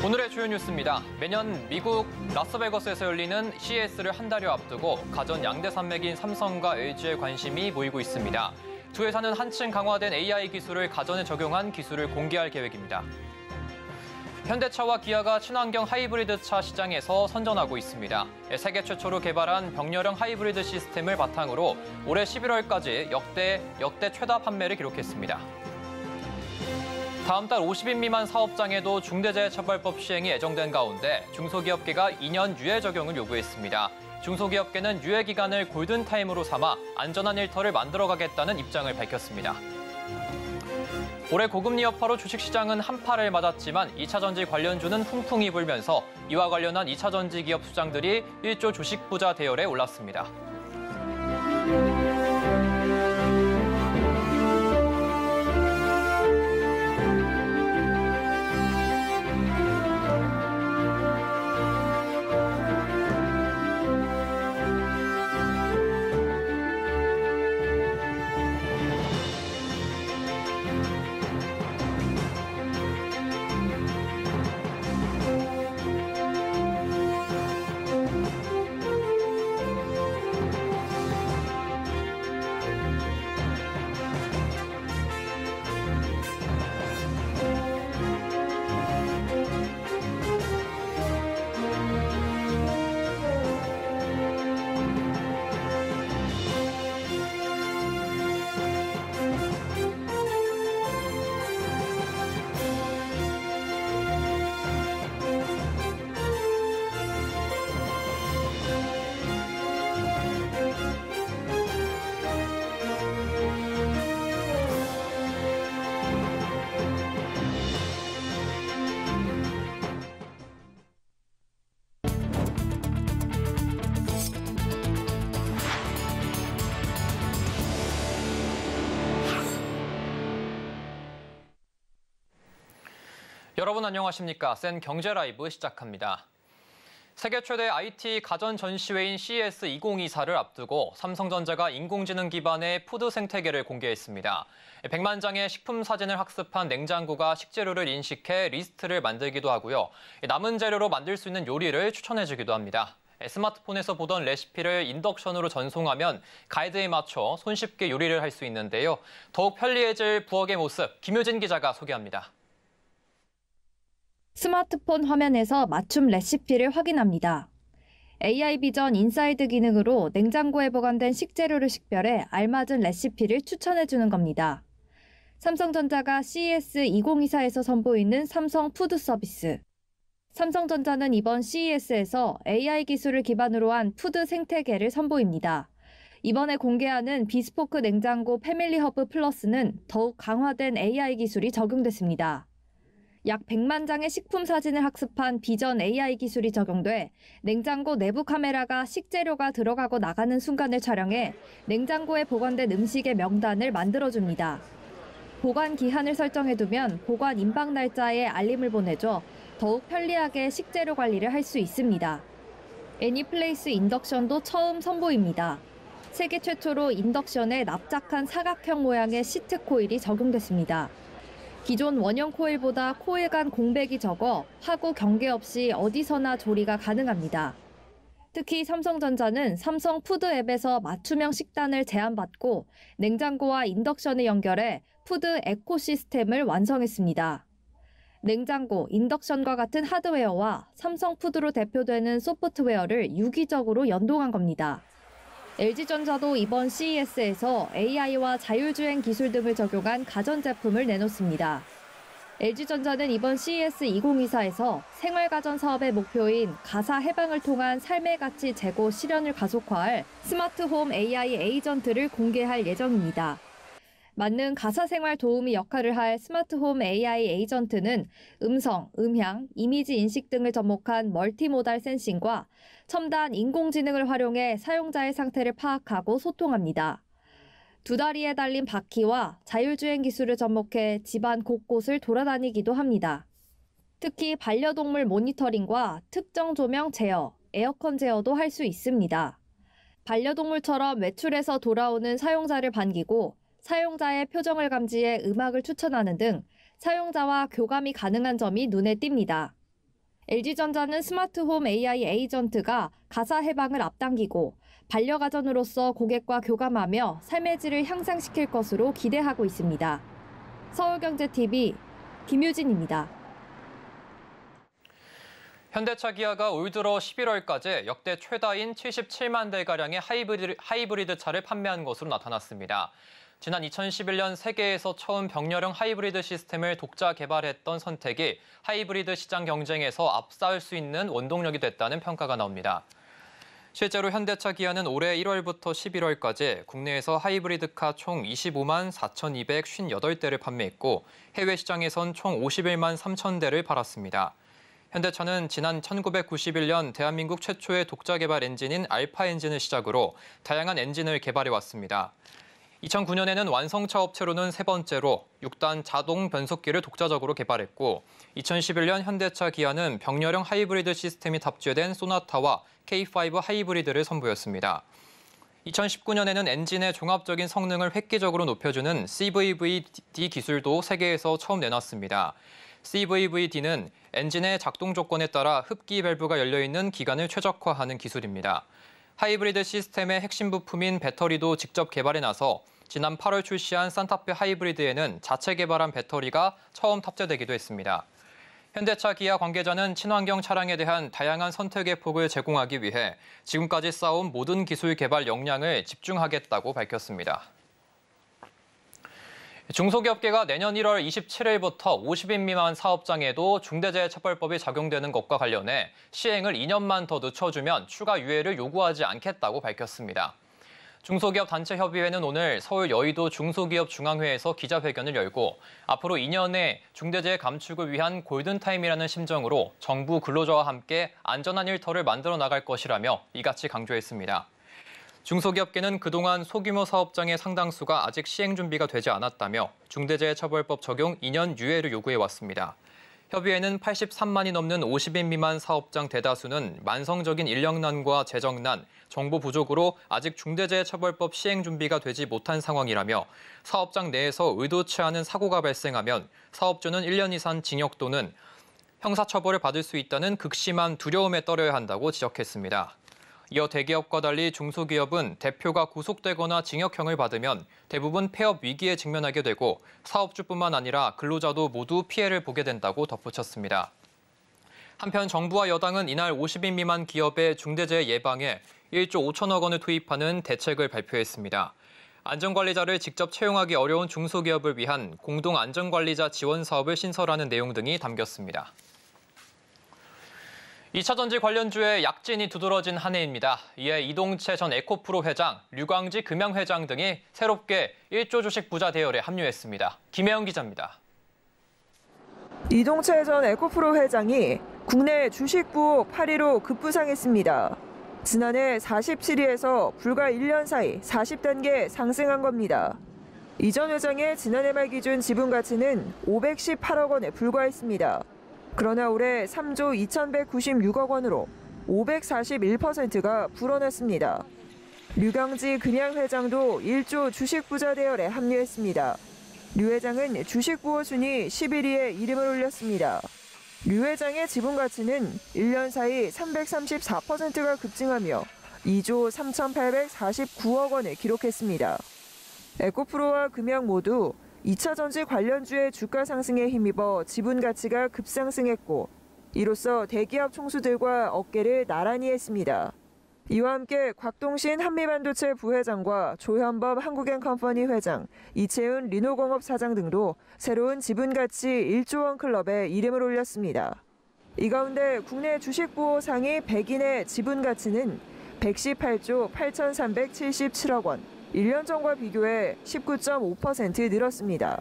오늘의 주요 뉴스입니다. 매년 미국 라스베거스에서 열리는 CES를 한 달여 앞두고 가전 양대 산맥인 삼성과 LG의 관심이 모이고 있습니다. 두 회사는 한층 강화된 AI 기술을 가전에 적용한 기술을 공개할 계획입니다. 현대차와 기아가 친환경 하이브리드 차 시장에서 선전하고 있습니다. 세계 최초로 개발한 병렬형 하이브리드 시스템을 바탕으로 올해 11월까지 역대 최다 판매를 기록했습니다. 다음 달 50인 미만 사업장에도 중대재해처벌법 시행이 예정된 가운데 중소기업계가 2년 유예 적용을 요구했습니다. 중소기업계는 유예 기간을 골든타임으로 삼아 안전한 일터를 만들어가겠다는 입장을 밝혔습니다. 올해 고금리 여파로 주식시장은 한파를 맞았지만 2차전지 관련주는 훈풍이 불면서 이와 관련한 2차전지 기업 수장들이 1조 주식 부자 대열에 올랐습니다. 여러분 안녕하십니까? 센 경제 라이브 시작합니다. 세계 최대 IT 가전 전시회인 CES 2024를 앞두고 삼성전자가 인공지능 기반의 푸드 생태계를 공개했습니다. 100만 장의 식품 사진을 학습한 냉장고가 식재료를 인식해 리스트를 만들기도 하고요. 남은 재료로 만들 수 있는 요리를 추천해주기도 합니다. 스마트폰에서 보던 레시피를 인덕션으로 전송하면 가이드에 맞춰 손쉽게 요리를 할 수 있는데요. 더욱 편리해질 부엌의 모습, 김효진 기자가 소개합니다. 스마트폰 화면에서 맞춤 레시피를 확인합니다. AI 비전 인사이드 기능으로 냉장고에 보관된 식재료를 식별해 알맞은 레시피를 추천해주는 겁니다. 삼성전자가 CES 2024에서 선보이는 삼성 푸드 서비스. 삼성전자는 이번 CES에서 AI 기술을 기반으로 한 푸드 생태계를 선보입니다. 이번에 공개하는 비스포크 냉장고 패밀리 허브 플러스는 더욱 강화된 AI 기술이 적용됐습니다. 약 100만 장의 식품 사진을 학습한 비전 AI 기술이 적용돼 냉장고 내부 카메라가 식재료가 들어가고 나가는 순간을 촬영해 냉장고에 보관된 음식의 명단을 만들어줍니다. 보관 기한을 설정해두면 보관 임박 날짜에 알림을 보내줘 더욱 편리하게 식재료 관리를 할 수 있습니다. 애니플레이스 인덕션도 처음 선보입니다. 세계 최초로 인덕션에 납작한 사각형 모양의 시트 코일이 적용됐습니다. 기존 원형 코일보다 코일 간 공백이 적어 하구 경계 없이 어디서나 조리가 가능합니다. 특히 삼성전자는 삼성 푸드 앱에서 맞춤형 식단을 제안받고 냉장고와 인덕션을 연결해 푸드 에코시스템을 완성했습니다. 냉장고, 인덕션과 같은 하드웨어와 삼성 푸드로 대표되는 소프트웨어를 유기적으로 연동한 겁니다. LG전자도 이번 CES에서 AI와 자율주행 기술 등을 적용한 가전제품을 내놓습니다. LG전자는 이번 CES 2024에서 생활가전 사업의 목표인 가사 해방을 통한 삶의 가치 제고 실현을 가속화할 스마트홈 AI 에이전트를 공개할 예정입니다. 맞는 가사생활 도우미 역할을 할 스마트홈 AI 에이전트는 음성, 음향, 이미지 인식 등을 접목한 멀티모달 센싱과 첨단 인공지능을 활용해 사용자의 상태를 파악하고 소통합니다. 두 다리에 달린 바퀴와 자율주행 기술을 접목해 집안 곳곳을 돌아다니기도 합니다. 특히 반려동물 모니터링과 특정 조명 제어, 에어컨 제어도 할 수 있습니다. 반려동물처럼 외출해서 돌아오는 사용자를 반기고 사용자의 표정을 감지해 음악을 추천하는 등 사용자와 교감이 가능한 점이 눈에 띕니다. LG전자는 스마트홈 AI 에이전트가 가사 해방을 앞당기고 반려가전으로서 고객과 교감하며 삶의 질을 향상시킬 것으로 기대하고 있습니다. 서울경제TV 김유진입니다. 현대차 기아가 올 들어 11월까지 역대 최다인 77만 대가량의 하이브리드 차를 판매한 것으로 나타났습니다. 지난 2011년 세계에서 처음 병렬형 하이브리드 시스템을 독자 개발했던 선택이 하이브리드 시장 경쟁에서 앞설 수 있는 원동력이 됐다는 평가가 나옵니다. 실제로 현대차 기아는 올해 1월부터 11월까지 국내에서 하이브리드카 총 25만 4,258대를 판매했고 해외 시장에선 총 51만 3천 대를 팔았습니다. 현대차는 지난 1991년 대한민국 최초의 독자 개발 엔진인 알파 엔진을 시작으로 다양한 엔진을 개발해왔습니다. 2009년에는 완성차 업체로는 세 번째로 6단 자동 변속기를 독자적으로 개발했고 2011년 현대차 기아는 병렬형 하이브리드 시스템이 탑재된 소나타와 K5 하이브리드를 선보였습니다. 2019년에는 엔진의 종합적인 성능을 획기적으로 높여주는 CVVD 기술도 세계에서 처음 내놨습니다. CVVD는 엔진의 작동 조건에 따라 흡기 밸브가 열려있는 기관을 최적화하는 기술입니다. 하이브리드 시스템의 핵심 부품인 배터리도 직접 개발해 나서 지난 8월 출시한 산타페 하이브리드에는 자체 개발한 배터리가 처음 탑재되기도 했습니다. 현대차 기아 관계자는 친환경 차량에 대한 다양한 선택의 폭을 제공하기 위해 지금까지 쌓아온 모든 기술 개발 역량을 집중하겠다고 밝혔습니다. 중소기업계가 내년 1월 27일부터 50인 미만 사업장에도 중대재해처벌법이 적용되는 것과 관련해 시행을 2년만 더 늦춰주면 추가 유예를 요구하지 않겠다고 밝혔습니다. 중소기업 단체협의회는 오늘 서울 여의도 중소기업중앙회에서 기자회견을 열고 앞으로 2년의 중대재해 감축을 위한 골든타임이라는 심정으로 정부 근로자와 함께 안전한 일터를 만들어 나갈 것이라며 이같이 강조했습니다. 중소기업계는 그동안 소규모 사업장의 상당수가 아직 시행 준비가 되지 않았다며 중대재해처벌법 적용 2년 유예를 요구해왔습니다. 협의회는 83만이 넘는 50인 미만 사업장 대다수는 만성적인 인력난과 재정난, 정보 부족으로 아직 중대재해처벌법 시행 준비가 되지 못한 상황이라며 사업장 내에서 의도치 않은 사고가 발생하면 사업주는 1년 이상 징역 또는 형사처벌을 받을 수 있다는 극심한 두려움에 떨어야 한다고 지적했습니다. 이어 대기업과 달리 중소기업은 대표가 구속되거나 징역형을 받으면 대부분 폐업 위기에 직면하게 되고 사업주뿐만 아니라 근로자도 모두 피해를 보게 된다고 덧붙였습니다. 한편 정부와 여당은 이날 50인 미만 기업의 중대재해 예방에 1조 5천억 원을 투입하는 대책을 발표했습니다. 안전관리자를 직접 채용하기 어려운 중소기업을 위한 공동안전관리자 지원 사업을 신설하는 내용 등이 담겼습니다. 2차전지 관련주에 약진이 두드러진 한 해입니다. 이에 이동채 전 에코프로 회장, 류광지 금양회장 등이 새롭게 1조 주식 부자 대열에 합류했습니다. 김혜영 기자입니다. 이동채 전 에코프로 회장이 국내 주식 부호 8위로 급부상했습니다. 지난해 47위에서 불과 1년 사이 40단계 상승한 겁니다. 이 전 회장의 지난해 말 기준 지분 가치는 518억 원에 불과했습니다. 그러나 올해 3조 2,196억 원으로 541%가 불어났습니다. 류광지 금양 회장도 1조 주식 부자 대열에 합류했습니다. 류 회장은 주식 부호 순위 11위에 이름을 올렸습니다. 류 회장의 지분 가치는 1년 사이 334%가 급증하며 2조 3,849억 원을 기록했습니다. 에코프로와 금양 모두 2차 전지 관련주의 주가 상승에 힘입어 지분 가치가 급상승했고 이로써 대기업 총수들과 어깨를 나란히 했습니다. 이와 함께 곽동신 한미반도체 부회장과 조현범 한국엔컴퍼니 회장, 이채훈 리노공업 사장 등도 새로운 지분 가치 1조 원 클럽에 이름을 올렸습니다. 이 가운데 국내 주식 부호 상위 100인의 지분 가치는 118조 8,377억 원, 1년 전과 비교해 19.5% 늘었습니다.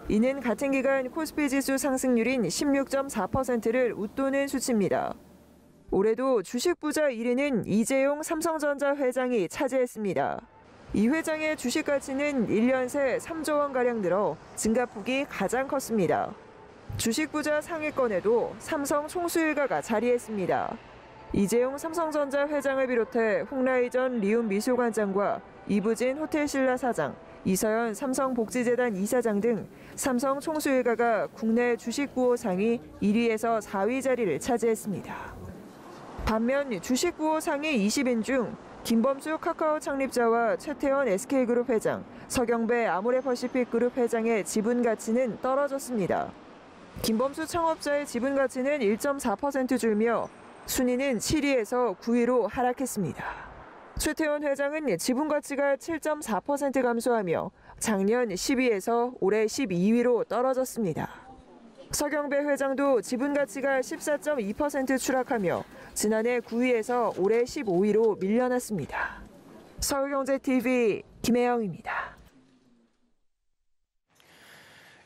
이는 같은 기간 코스피 지수 상승률인 16.4%를 웃도는 수치입니다. 올해도 주식 부자 1위는 이재용 삼성전자 회장이 차지했습니다. 이 회장의 주식 가치는 1년 새 3조 원가량 늘어 증가폭이 가장 컸습니다. 주식 부자 상위권에도 삼성 총수 일가가 자리했습니다. 이재용 삼성전자 회장을 비롯해 홍라이 전 리움 미술관장과 이부진 호텔신라 사장, 이서연 삼성복지재단 이사장 등 삼성 총수일가가 국내 주식 부호 상위 1위에서 4위 자리를 차지했습니다. 반면 주식 부호 상위 20인 중 김범수 카카오 창립자와 최태원 SK그룹 회장, 서경배 아모레퍼시픽그룹 회장의 지분 가치는 떨어졌습니다. 김범수 창업자의 지분 가치는 1.4% 줄며 순위는 7위에서 9위로 하락했습니다. 최태원 회장은 지분 가치가 7.4% 감소하며 작년 10위에서 올해 12위로 떨어졌습니다. 서경배 회장도 지분 가치가 14.2% 추락하며 지난해 9위에서 올해 15위로 밀려났습니다. 서울경제TV 김혜영입니다.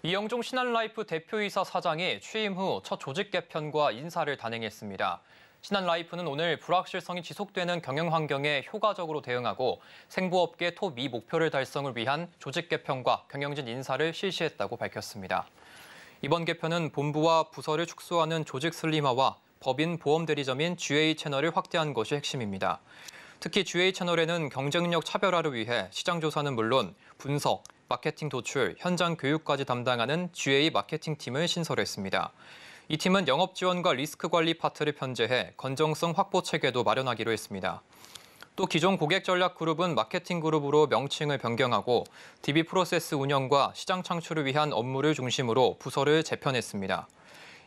이영종 신한라이프 대표이사 사장이 취임 후 첫 조직 개편과 인사를 단행했습니다. 신한라이프는 오늘 불확실성이 지속되는 경영 환경에 효과적으로 대응하고 생부업계 토미 목표를 달성을 위한 조직 개편과 경영진 인사를 실시했다고 밝혔습니다. 이번 개편은 본부와 부서를 축소하는 조직 슬림화와 법인 보험 대리점인 GA 채널을 확대한 것이 핵심입니다. 특히 GA 채널에는 경쟁력 차별화를 위해 시장 조사는 물론 분석, 마케팅 도출, 현장 교육까지 담당하는 GA 마케팅 팀을 신설했습니다. 이 팀은 영업 지원과 리스크 관리 파트를 편제해 건정성 확보 체계도 마련하기로 했습니다. 또 기존 고객 전략 그룹은 마케팅 그룹으로 명칭을 변경하고 DB 프로세스 운영과 시장 창출을 위한 업무를 중심으로 부서를 재편했습니다.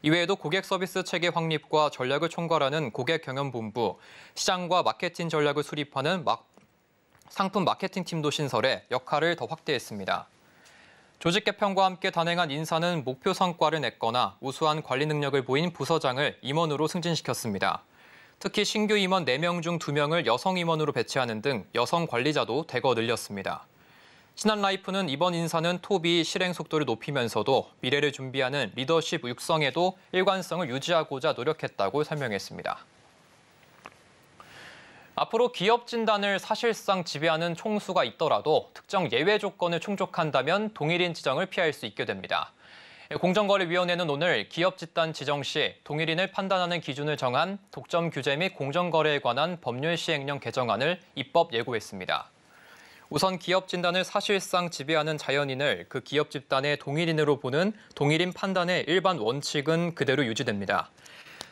이외에도 고객 서비스 체계 확립과 전략을 총괄하는 고객 경영본부, 시장과 마케팅 전략을 수립하는 상품 마케팅 팀도 신설해 역할을 더 확대했습니다. 조직 개편과 함께 단행한 인사는 목표 성과를 냈거나 우수한 관리 능력을 보인 부서장을 임원으로 승진시켰습니다. 특히 신규 임원 4명 중 2명을 여성 임원으로 배치하는 등 여성 관리자도 대거 늘렸습니다. 신한라이프는 이번 인사는 토비 실행 속도를 높이면서도 미래를 준비하는 리더십 육성에도 일관성을 유지하고자 노력했다고 설명했습니다. 앞으로 기업 진단을 사실상 지배하는 총수가 있더라도 특정 예외 조건을 충족한다면 동일인 지정을 피할 수 있게 됩니다. 공정거래위원회는 오늘 기업 집단 지정 시 동일인을 판단하는 기준을 정한 독점 규제 및 공정거래에 관한 법률 시행령 개정안을 입법 예고했습니다. 우선 기업 진단을 사실상 지배하는 자연인을 그 기업 집단의 동일인으로 보는 동일인 판단의 일반 원칙은 그대로 유지됩니다.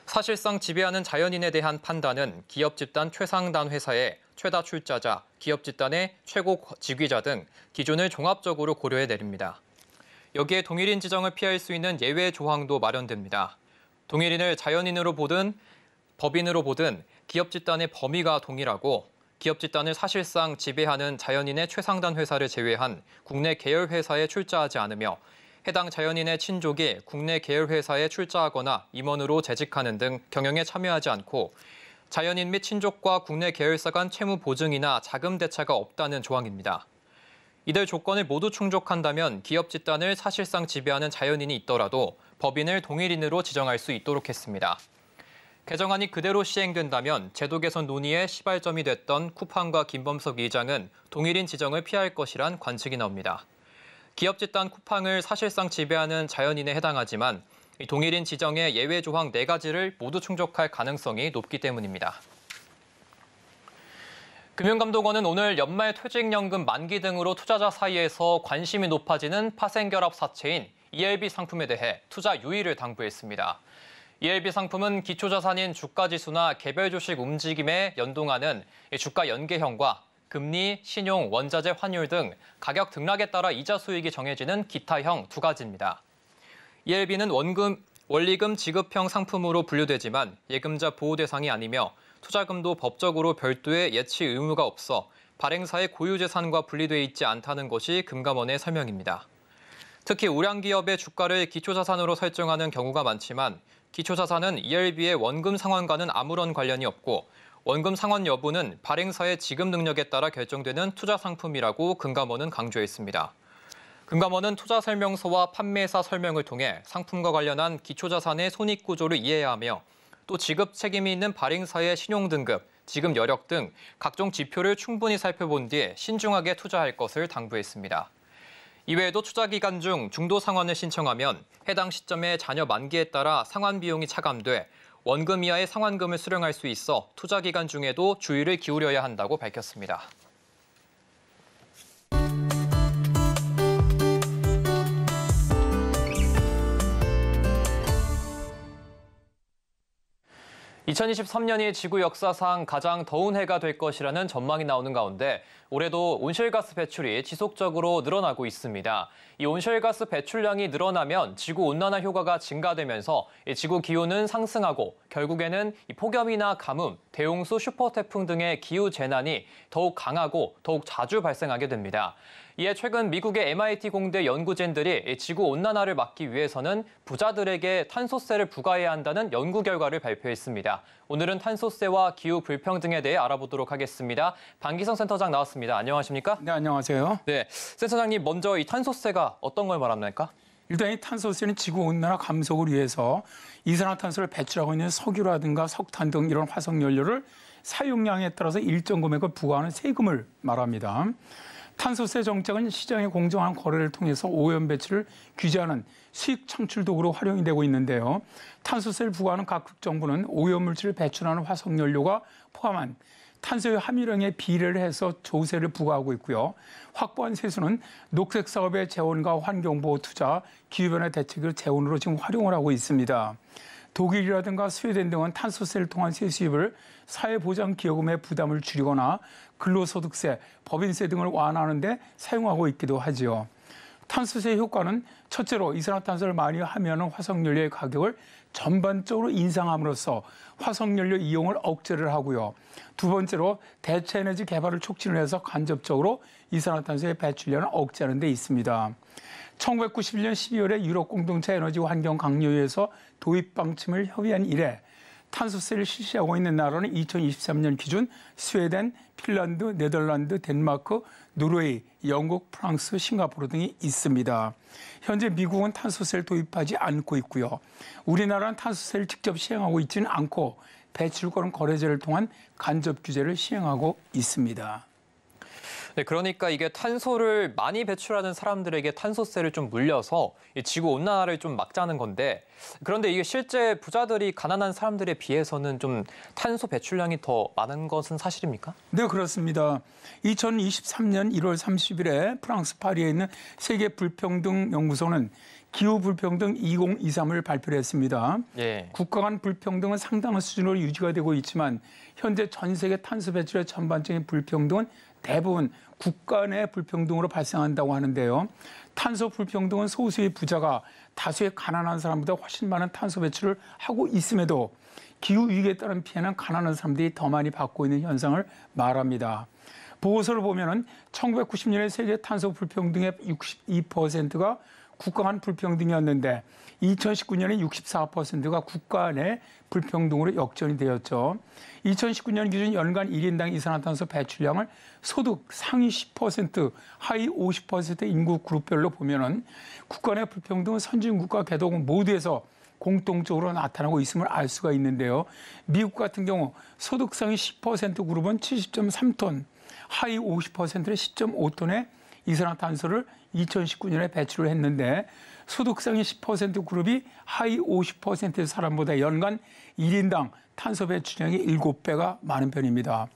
사실상 지배하는 자연인에 대한 판단은 기업 집단 최상단 회사의 최다 출자자, 기업 집단의 최고 직위자 등 기준을 종합적으로 고려해 내립니다. 여기에 동일인 지정을 피할 수 있는 예외 조항도 마련됩니다. 동일인을 자연인으로 보든 법인으로 보든 기업 집단의 범위가 동일하고 기업 집단을 사실상 지배하는 자연인의 최상단 회사를 제외한 국내 계열 회사에 출자하지 않으며 해당 자연인의 친족이 국내 계열 회사에 출자하거나 임원으로 재직하는 등 경영에 참여하지 않고 자연인 및 친족과 국내 계열사 간 채무 보증이나 자금 대차가 없다는 조항입니다. 이들 조건을 모두 충족한다면 기업 집단을 사실상 지배하는 자연인이 있더라도 법인을 동일인으로 지정할 수 있도록 했습니다. 개정안이 그대로 시행된다면 제도 개선 논의의 시발점이 됐던 쿠팡과 김범석 이장은 동일인 지정을 피할 것이란 관측이 나옵니다. 기업 집단 쿠팡을 사실상 지배하는 자연인에 해당하지만 동일인 지정의 예외 조항 4가지를 모두 충족할 가능성이 높기 때문입니다. 금융감독원은 오늘 연말 퇴직연금 만기 등으로 투자자 사이에서 관심이 높아지는 파생결합 사채인 ELB 상품에 대해 투자 유의를 당부했습니다. ELB 상품은 기초자산인 주가지수나 개별 주식 움직임에 연동하는 주가 연계형과 금리, 신용, 원자재 환율 등 가격 등락에 따라 이자 수익이 정해지는 기타형 2가지입니다. ELB는 원리금 지급형 상품으로 분류되지만 예금자 보호 대상이 아니며 투자금도 법적으로 별도의 예치 의무가 없어 발행사의 고유재산과 분리돼 있지 않다는 것이 금감원의 설명입니다. 특히 우량기업의 주가를 기초자산으로 설정하는 경우가 많지만 기초자산은 ELB의 원금 상환과는 아무런 관련이 없고 원금 상환 여부는 발행사의 지급 능력에 따라 결정되는 투자 상품이라고 금감원은 강조했습니다. 금감원은 투자 설명서와 판매사 설명을 통해 상품과 관련한 기초자산의 손익구조를 이해해야 하며 또 지급 책임이 있는 발행사의 신용등급, 지급 여력 등 각종 지표를 충분히 살펴본 뒤 신중하게 투자할 것을 당부했습니다. 이외에도 투자 기간 중 중도 상환을 신청하면 해당 시점에 자녀 만기에 따라 상환 비용이 차감돼 원금 이하의 상환금을 수령할 수 있어 투자 기간 중에도 주의를 기울여야 한다고 밝혔습니다. 2023년이 지구 역사상 가장 더운 해가 될 것이라는 전망이 나오는 가운데 올해도 온실가스 배출이 지속적으로 늘어나고 있습니다. 이 온실가스 배출량이 늘어나면 지구온난화 효과가 증가되면서 지구 기온은 상승하고 결국에는 폭염이나 가뭄, 대홍수, 슈퍼태풍 등의 기후재난이 더욱 강하고 더욱 자주 발생하게 됩니다. 이에 최근 미국의 MIT 공대 연구진들이 지구온난화를 막기 위해서는 부자들에게 탄소세를 부과해야 한다는 연구 결과를 발표했습니다. 오늘은 탄소세와 기후 불평등에 대해 알아보도록 하겠습니다. 방기성 센터장 나왔습니다. 안녕하십니까? 네, 안녕하세요. 네, 센터장님 먼저 이 탄소세가 어떤 걸 말합니까? 일단 이 탄소세는 지구온난화 감속을 위해서 이산화탄소를 배출하고 있는 석유라든가 석탄 등 이런 화석연료를 사용량에 따라서 일정 금액을 부과하는 세금을 말합니다. 탄소세 정책은 시장의 공정한 거래를 통해서 오염 배출을 규제하는 수익 창출 도구로 활용이 되고 있는데요. 탄소세를 부과하는 각국 정부는 오염물질을 배출하는 화석연료가 포함한 탄소의 함유량에 비례를 해서 조세를 부과하고 있고요. 확보한 세수는 녹색 사업의 재원과 환경보호 투자, 기후변화 대책을 재원으로 지금 활용을 하고 있습니다. 독일이라든가 스웨덴 등은 탄소세를 통한 세수입을 사회보장기여금의 부담을 줄이거나 근로소득세, 법인세 등을 완화하는 데 사용하고 있기도 하죠. 탄소세의 효과는 첫째로 이산화탄소를 많이 함유하는 화석연료의 가격을 전반적으로 인상함으로써 화석연료 이용을 억제를 하고요. 두 번째로 대체에너지 개발을 촉진을 해서 간접적으로 이산화탄소의 배출량을 억제하는 데 있습니다. 1991년 12월에 유럽 공동체 에너지 환경 강요회에서 도입 방침을 협의한 이래 탄소세를 실시하고 있는 나라는 2023년 기준 스웨덴, 핀란드, 네덜란드, 덴마크, 노르웨이, 영국, 프랑스, 싱가포르 등이 있습니다. 현재 미국은 탄소세를 도입하지 않고 있고요. 우리나라는 탄소세를 직접 시행하고 있지는 않고 배출권 거래제를 통한 간접 규제를 시행하고 있습니다. 네, 그러니까 이게 탄소를 많이 배출하는 사람들에게 탄소세를 좀 물려서 지구 온난화를 좀 막자는 건데, 그런데 이게 실제 부자들이 가난한 사람들에 비해서는 좀 탄소 배출량이 더 많은 것은 사실입니까? 네, 그렇습니다. 2023년 1월 30일에 프랑스 파리에 있는 세계 불평등 연구소는 기후 불평등 2023을 발표를 했습니다. 예. 국가 간 불평등은 상당한 수준으로 유지가 되고 있지만 현재 전 세계 탄소 배출의 전반적인 불평등은 대부분 국가 내 불평등으로 발생한다고 하는데요. 탄소 불평등은 소수의 부자가 다수의 가난한 사람보다 훨씬 많은 탄소 배출을 하고 있음에도 기후 위기에 따른 피해는 가난한 사람들이 더 많이 받고 있는 현상을 말합니다. 보고서를 보면은 1990년에 세계 탄소 불평등의 62%가 국가 간 불평등이었는데 2019년에 64%가 국가 내 불평등으로 역전이 되었죠. 2019년 기준 연간 1인당 이산화탄소 배출량을 소득 상위 10%, 하위 50% 인구 그룹별로 보면은 국가 내 불평등은 선진국과 개도국 모두에서 공통적으로 나타나고 있음을 알 수가 있는데요. 미국 같은 경우 소득 상위 10% 그룹은 70.3톤, 하위 50%는 10.5톤의 이산화탄소를 2019년에 배출을 했는데 소득 상위 10% 그룹이 하위 50%의 사람보다 연간 1인당 탄소 배출량이 7배가 많은 편입니다.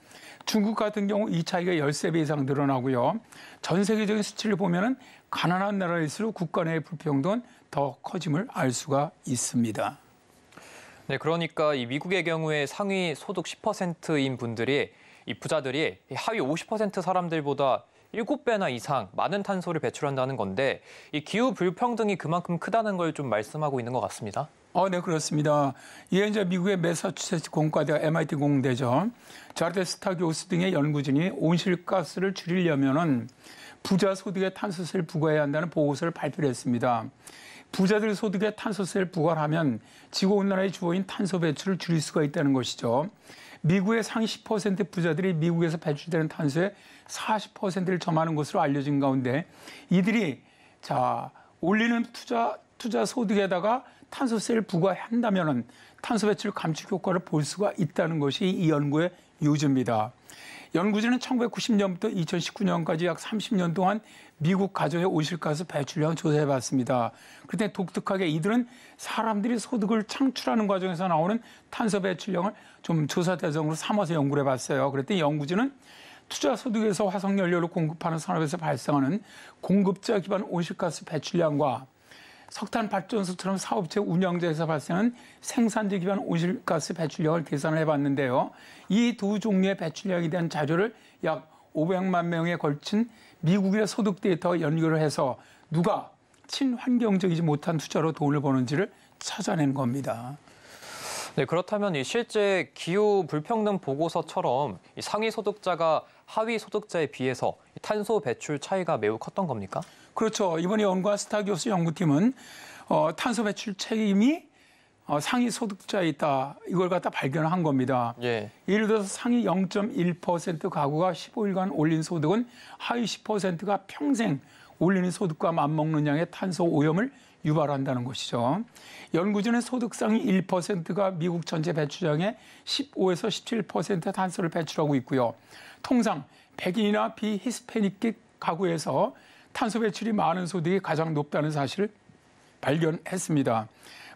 중국 같은 경우 이 차이가 13배 이상 늘어나고요. 전 세계적인 수치를 보면 가난한 나라일수록 국가 내의 불평등은 더 커짐을 알 수가 있습니다. 네, 그러니까 이 미국의 경우에 상위 소득 10%인 분들이 이 부자들이 하위 50% 사람들보다 7배나 이상 많은 탄소를 배출한다는 건데 이 기후 불평등이 그만큼 크다는 걸 좀 말씀하고 있는 것 같습니다. 네, 그렇습니다. 이에 이제 미국의 매사추세츠 공과대 MIT 공대죠. 자르데 스타 교수 등의 연구진이 온실가스를 줄이려면은 부자 소득에 탄소세를 부과해야 한다는 보고서를 발표했습니다. 부자들 소득에 탄소세를 부과하면 지구온난화의 주어인 탄소 배출을 줄일 수가 있다는 것이죠. 미국의 상위 10% 부자들이 미국에서 배출되는 탄소의 40%를 점하는 것으로 알려진 가운데 이들이 올리는 투자 소득에다가 탄소세를 부과한다면 탄소 배출 감축 효과를 볼 수가 있다는 것이 이 연구의 요지입니다. 연구진은 1990년부터 2019년까지 약 30년 동안 미국 가정의 온실가스 배출량을 조사해봤습니다. 그런데 독특하게 이들은 사람들이 소득을 창출하는 과정에서 나오는 탄소 배출량을 좀 조사 대상으로 삼아서 연구를 해봤어요. 그랬더니 연구진은 투자 소득에서 화석연료를 공급하는 산업에서 발생하는 공급자 기반 온실가스 배출량과 석탄 발전소처럼 사업체 운영자에서 발생하는 생산재 기반 온실가스 배출량을 계산을 해봤는데요. 이 두 종류의 배출량에 대한 자료를 약 500만 명에 걸친 미국의 소득 데이터와 연결을 해서 누가 친환경적이지 못한 투자로 돈을 버는지를 찾아낸 겁니다. 네, 그렇다면 이 실제 기후 불평등 보고서처럼 이 상위 소득자가 하위 소득자에 비해서 탄소 배출 차이가 매우 컸던 겁니까? 그렇죠. 이번에 연구한 스타 교수 연구팀은 탄소 배출 책임이 상위 소득자에 있다. 이걸 갖다 발견한 겁니다. 예. 예를 들어서 상위 0.1% 가구가 15일간 올린 소득은 하위 10%가 평생 올리는 소득과 맞먹는 양의 탄소 오염을 유발한다는 것이죠. 연구진은 소득 상위 1%가 미국 전체 배출량의 15에서 17% 탄소를 배출하고 있고요. 통상 백인이나 비히스패닉 가구에서 탄소 배출이 많은 소득이 가장 높다는 사실을 발견했습니다.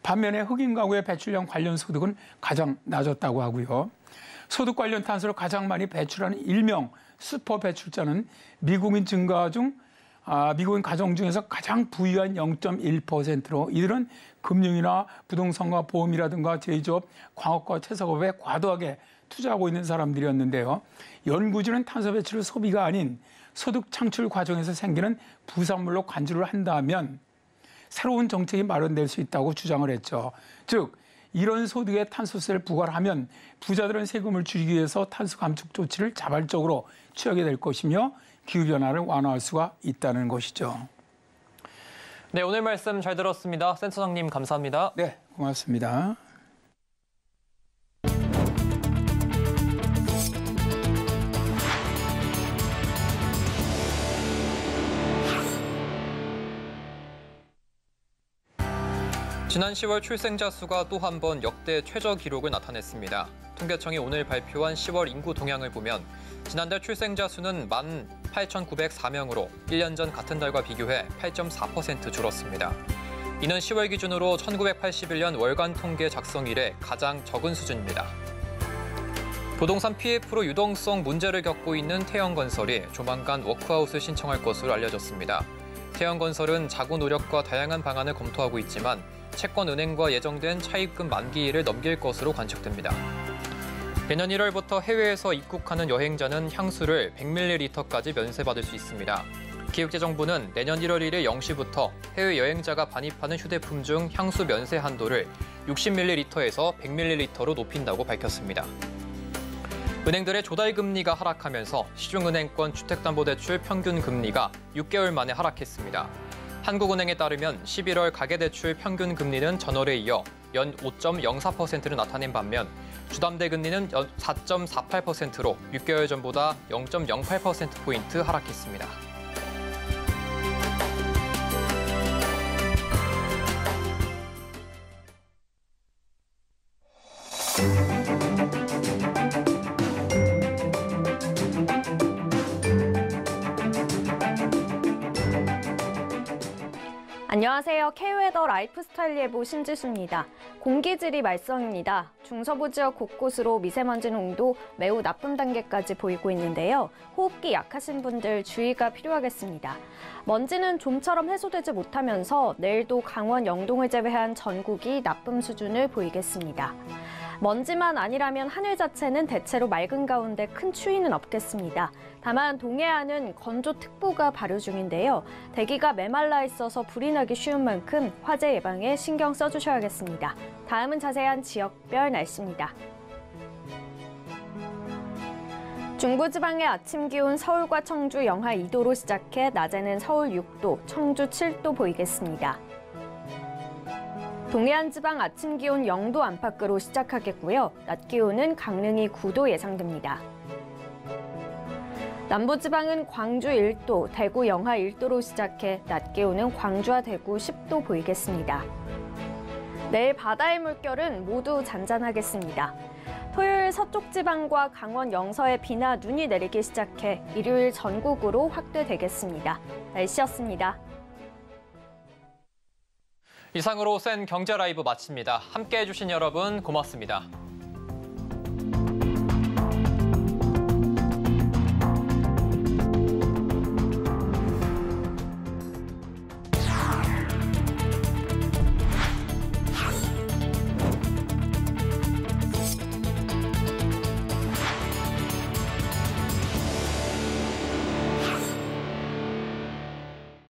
반면에 흑인 가구의 배출량 관련 소득은 가장 낮았다고 하고요. 소득 관련 탄소를 가장 많이 배출하는 일명 슈퍼 배출자는 미국인 가정 중에서 가장 부유한 0.1%로 이들은 금융이나 부동산과 보험이라든가 제조업, 광업과 채석업에 과도하게 투자하고 있는 사람들이었는데요. 연구진은 탄소 배출 소비가 아닌 소득 창출 과정에서 생기는 부산물로 간주를 한다면 새로운 정책이 마련될 수 있다고 주장을 했죠. 즉, 이런 소득에 탄소세를 부과를 하면 부자들은 세금을 줄이기 위해서 탄소 감축 조치를 자발적으로 취하게 될 것이며 기후변화를 완화할 수가 있다는 것이죠. 네, 오늘 말씀 잘 들었습니다. 센터장님 감사합니다. 네, 고맙습니다. 지난 10월 출생자 수가 또 한 번 역대 최저 기록을 나타냈습니다. 통계청이 오늘 발표한 10월 인구 동향을 보면 지난달 출생자 수는 18,904명으로 1년 전 같은 달과 비교해 8.4% 줄었습니다. 이는 10월 기준으로 1981년 월간 통계 작성 이래 가장 적은 수준입니다. 부동산 PF로 유동성 문제를 겪고 있는 태영건설이 조만간 워크아웃을 신청할 것으로 알려졌습니다. 태영건설은 자구 노력과 다양한 방안을 검토하고 있지만 채권은행과 예정된 차입금 만기일을 넘길 것으로 관측됩니다. 내년 1월부터 해외에서 입국하는 여행자는 향수를 100ml까지 면세받을 수 있습니다. 기획재정부는 내년 1월 1일 0시부터 해외 여행자가 반입하는 휴대품 중 향수 면세 한도를 60ml에서 100ml로 높인다고 밝혔습니다. 은행들의 조달 금리가 하락하면서 시중은행권 주택담보대출 평균 금리가 6개월 만에 하락했습니다. 한국은행에 따르면 11월 가계대출 평균 금리는 전월에 이어 연 5.04%를 나타낸 반면 주담대 금리는 연 4.48%로 6개월 전보다 0.08%포인트 하락했습니다. 안녕하세요. K웨더 라이프스타일 예보 신지수입니다. 공기질이 말썽입니다. 중서부 지역 곳곳으로 미세먼지 농도 매우 나쁨 단계까지 보이고 있는데요. 호흡기 약하신 분들 주의가 필요하겠습니다. 먼지는 좀처럼 해소되지 못하면서 내일도 강원 영동을 제외한 전국이 나쁨 수준을 보이겠습니다. 먼지만 아니라면 하늘 자체는 대체로 맑은 가운데 큰 추위는 없겠습니다. 다만 동해안은 건조특보가 발효 중인데요. 대기가 메말라 있어서 불이 나기 쉬운 만큼 화재 예방에 신경 써주셔야겠습니다. 다음은 자세한 지역별 날씨입니다. 중부지방의 아침 기온 서울과 청주 영하 2도로 시작해 낮에는 서울 6도, 청주 7도 보이겠습니다. 동해안 지방 아침 기온 0도 안팎으로 시작하겠고요. 낮 기온은 강릉이 9도 예상됩니다. 남부지방은 광주 1도, 대구 영하 1도로 시작해 낮 기온은 광주와 대구 10도 보이겠습니다. 내일 바다의 물결은 모두 잔잔하겠습니다. 토요일 서쪽 지방과 강원 영서에 비나 눈이 내리기 시작해 일요일 전국으로 확대되겠습니다. 날씨였습니다. 이상으로 센 경제 라이브 마칩니다. 함께해 주신 여러분 고맙습니다.